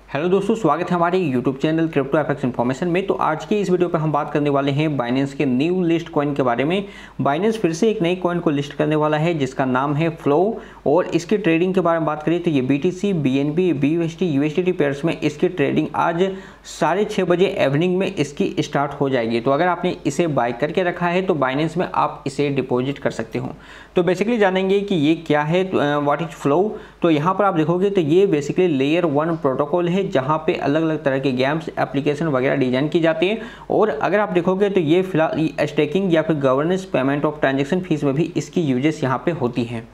Hello दोस्तों, स्वागत है हमारे YouTube channel crypto FX information में। तो आज की इस वीडियो पर हम बात करने वाले हैं बाइनेंस के न्यू लिस्ट कॉइन के बारे में। बाइनेंस फिर से एक नई कॉइन को लिस्ट करने वाला है जिसका नाम है फ्लो। और इसकी ट्रेडिंग के बारे में बात करें तो ये BTC, BNB, BUSD, USDT pairs में इसकी ट्रेडिंग आज 6:30 बजे इवनिंग में इसकी स्टार्ट हो जाएगी। तो अगर आपने इसे बाय करके रखा है तो बाइनेंस में आप इसे डिपॉजिट कर सकते हो। तो बेसिकली जानेंगे कि ये क्या है, व्हाट इज फ्लो। तो यहाँ पर आप देखोगे तो ये बेसिकली लेयर 1 प्रोटोकॉल है जहाँ पे अलग अलग तरह के गेम्स, एप्लीकेशन वगैरह डिजाइन की जाती है। और अगर आप देखोगे तो ये फिलहाल स्टेकिंग या फिर governance, payment of transaction fees में भी इसकी यूजेस यहाँ पे होती है।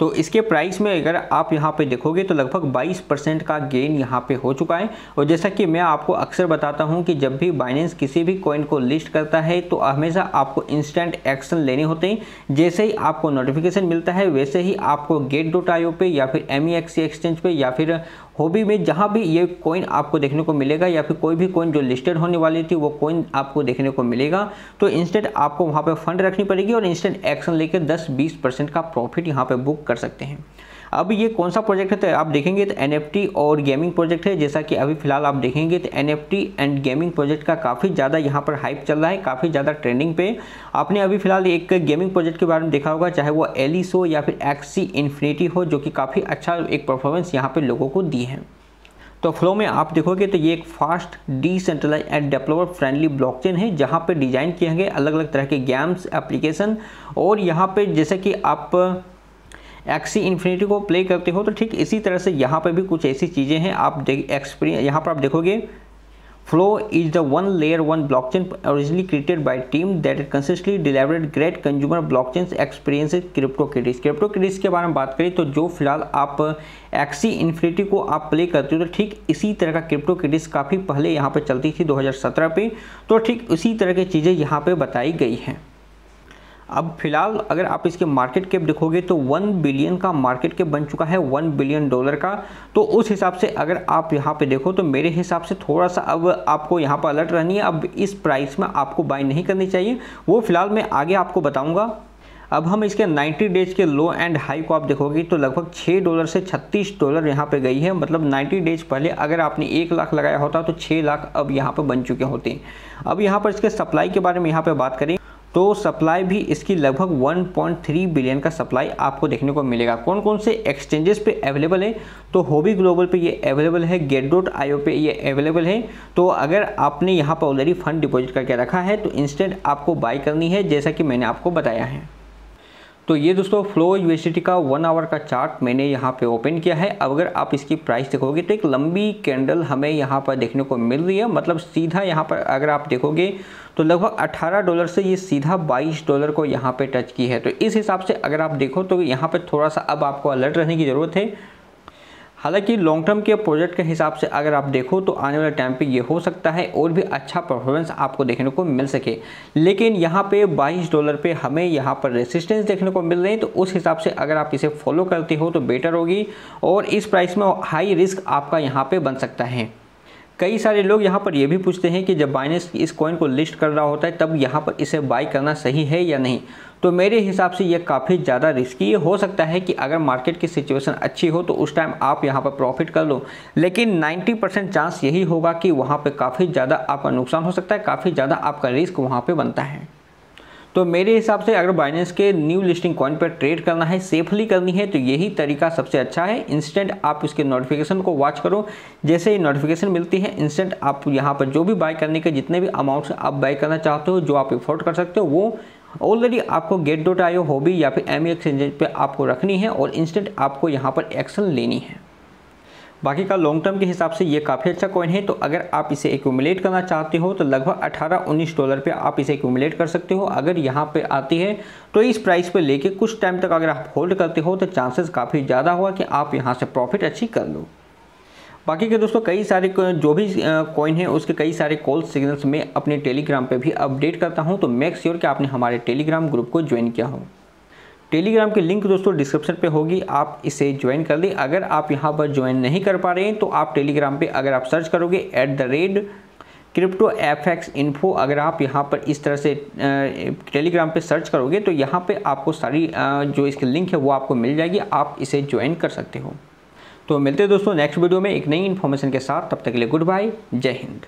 तो इसके प्राइस में अगर आप यहाँ पे देखोगे तो लगभग 22% का गेन यहाँ पे हो चुका है। और जैसा कि मैं आपको अक्सर बताता हूँ कि जब भी बाइनेंस किसी भी कॉइन को लिस्ट करता है तो हमेशा आपको इंस्टेंट एक्शन लेने होते हैं। जैसे ही आपको नोटिफिकेशन मिलता है वैसे ही आपको Gate.io पे या फिर MEXC एक्सचेंज पे या फिर हॉबी में जहाँ भी ये कॉइन आपको देखने को मिलेगा या फिर कोई भी कॉइन जो लिस्टेड होने वाली थी वो कॉइन आपको देखने को मिलेगा, तो इंस्टेंट आपको वहाँ पे फंड रखनी पड़ेगी और इंस्टेंट एक्शन लेकर 10-20% का प्रॉफिट यहाँ पे बुक कर सकते हैं। अब ये कौन सा प्रोजेक्ट है तो आप देखेंगे तो NFT और गेमिंग प्रोजेक्ट है। जैसा कि अभी फिलहाल आप देखेंगे तो NFT एंड गेमिंग प्रोजेक्ट का काफ़ी ज़्यादा यहाँ पर हाइप चल रहा है, काफ़ी ज़्यादा ट्रेंडिंग पे। आपने अभी फिलहाल एक गेमिंग प्रोजेक्ट के बारे में देखा होगा, चाहे वो एलिस हो या फिर XC इन्फिनिटी हो, जो कि काफ़ी अच्छा एक परफॉर्मेंस यहाँ पर लोगों को दी है। तो फ्लो में आप देखोगे तो ये एक fast, decentralize and developer friendly blockchain है जहाँ पे डिजाइन किए गए अलग अलग तरह के गेम्स, एप्लीकेशन। और यहाँ पे जैसे कि आप XC इन्फिनिटी को प्ले करते हो तो ठीक इसी तरह से यहाँ पे भी कुछ ऐसी चीज़ें हैं। आप एक्सपीरियंस यहाँ पर आप देखोगे Flow is the one layer 1 blockchain originally created by team that consistently delivered great consumer blockchain experiences CryptoKitties। CryptoKitties के बारे में बात करें तो जो फिलहाल आप XC इन्फिनिटी को आप प्ले करते हो तो ठीक इसी तरह का CryptoKitties काफ़ी पहले यहाँ पे चलती थी 2017 पे। तो ठीक उसी तरह की चीज़ें यहाँ पे बताई गई हैं। अब फिलहाल अगर आप इसके मार्केट कैप देखोगे तो 1 बिलियन का मार्केट कैप बन चुका है, $1 बिलियन का। तो उस हिसाब से अगर आप यहाँ पे देखो तो मेरे हिसाब से थोड़ा सा अब आपको यहाँ पर अलर्ट रहनी है। अब इस प्राइस में आपको बाय नहीं करनी चाहिए, वो फिलहाल मैं आगे आपको बताऊँगा। अब हम इसके 90 डेज के लो एंड हाई को आप देखोगे तो लगभग $6 से $36 यहाँ पे गई है। मतलब 90 डेज पहले अगर आपने 1 लाख लगाया होता तो 6 लाख अब यहाँ पर बन चुके होते हैं। अब यहाँ पर इसके सप्लाई के बारे में यहाँ पे बात करें तो सप्लाई भी इसकी लगभग 1.3 बिलियन का सप्लाई आपको देखने को मिलेगा। कौन कौन से एक्सचेंजेस पे अवेलेबल है तो हॉबी ग्लोबल पे ये अवेलेबल है, Gate.io पे ये अवेलेबल है। तो अगर आपने यहाँ पर ऑलरेडी फंड डिपॉजिट करके रखा है तो इंस्टेंट आपको बाय करनी है, जैसा कि मैंने आपको बताया है। तो ये दोस्तों फ्लो USDT का 1 आवर का चार्ट मैंने यहाँ पे ओपन किया है। अब अगर आप इसकी प्राइस देखोगे तो एक लंबी कैंडल हमें यहाँ पर देखने को मिल रही है। मतलब सीधा यहाँ पर अगर आप देखोगे तो लगभग $18 से ये सीधा $22 को यहाँ पे टच की है। तो इस हिसाब से अगर आप देखो तो यहाँ पे थोड़ा सा अब आपको अलर्ट रहने की ज़रूरत है। हालांकि लॉन्ग टर्म के प्रोजेक्ट के हिसाब से अगर आप देखो तो आने वाले टाइम पे ये हो सकता है और भी अच्छा परफॉर्मेंस आपको देखने को मिल सके। लेकिन यहाँ पे $22 पे हमें यहाँ पर रेसिस्टेंस देखने को मिल रही है। तो उस हिसाब से अगर आप इसे फॉलो करते हो तो बेटर होगी और इस प्राइस में हाई रिस्क आपका यहाँ पे बन सकता है। कई सारे लोग यहाँ पर ये भी पूछते हैं कि जब बाइनेंस इस कॉइन को लिस्ट कर रहा होता है तब यहाँ पर इसे बाय करना सही है या नहीं। तो मेरे हिसाब से ये काफ़ी ज़्यादा रिस्की हो सकता है कि अगर मार्केट की सिचुएशन अच्छी हो तो उस टाइम आप यहाँ पर प्रॉफिट कर लो, लेकिन 90% चांस यही होगा कि वहाँ पे काफ़ी ज़्यादा आपका नुकसान हो सकता है, काफ़ी ज़्यादा आपका रिस्क वहाँ पे बनता है। तो मेरे हिसाब से अगर बाइनेंस के न्यू लिस्टिंग कॉइन पर ट्रेड करना है, सेफली करनी है, तो यही तरीका सबसे अच्छा है। इंस्टेंट आप इसके नोटिफिकेशन को वॉच करो, जैसे ही नोटिफिकेशन मिलती है इंस्टेंट आप यहाँ पर जो भी बाय करने के जितने भी अमाउंट से आप बाय करना चाहते हो, जो आप अफोर्ड कर सकते हो, वो ऑलरेडी आपको Gate.io, हॉबी या फिर MEXC एक्सचेंज पे आपको रखनी है और इंस्टेंट आपको यहाँ पर एक्शन लेनी है। बाकी का लॉन्ग टर्म के हिसाब से ये काफ़ी अच्छा कॉइन है। तो अगर आप इसे एक्यूमुलेट करना चाहते हो तो लगभग $18-19 पे आप इसे एक्यूमुलेट कर सकते हो। अगर यहाँ पे आती है तो इस प्राइस पे लेके कुछ टाइम तक अगर आप होल्ड करते हो तो चांसेस काफ़ी ज़्यादा हुआ कि आप यहाँ से प्रॉफिट अच्छी कर लो। बाकी के दोस्तों कई सारे जो भी कॉइन है उसके कई सारे कॉल सिग्नल्स मैं अपने टेलीग्राम पे भी अपडेट करता हूँ। तो मेक श्योर कि आपने हमारे टेलीग्राम ग्रुप को ज्वाइन किया हो। टेलीग्राम की लिंक दोस्तों डिस्क्रिप्शन पे होगी, आप इसे ज्वाइन कर लें। अगर आप यहाँ पर ज्वाइन नहीं कर पा रहे हैं तो आप टेलीग्राम पे अगर आप सर्च करोगे @CryptoFXinfo, अगर आप यहाँ पर इस तरह से टेलीग्राम पे सर्च करोगे तो यहाँ पे आपको सारी जो इसकी लिंक है वो आपको मिल जाएगी, आप इसे ज्वाइन कर सकते हो। तो मिलते हैं दोस्तों नेक्स्ट वीडियो में एक नई इन्फॉर्मेशन के साथ, तब तक के लिए गुड बाय, जय हिंद।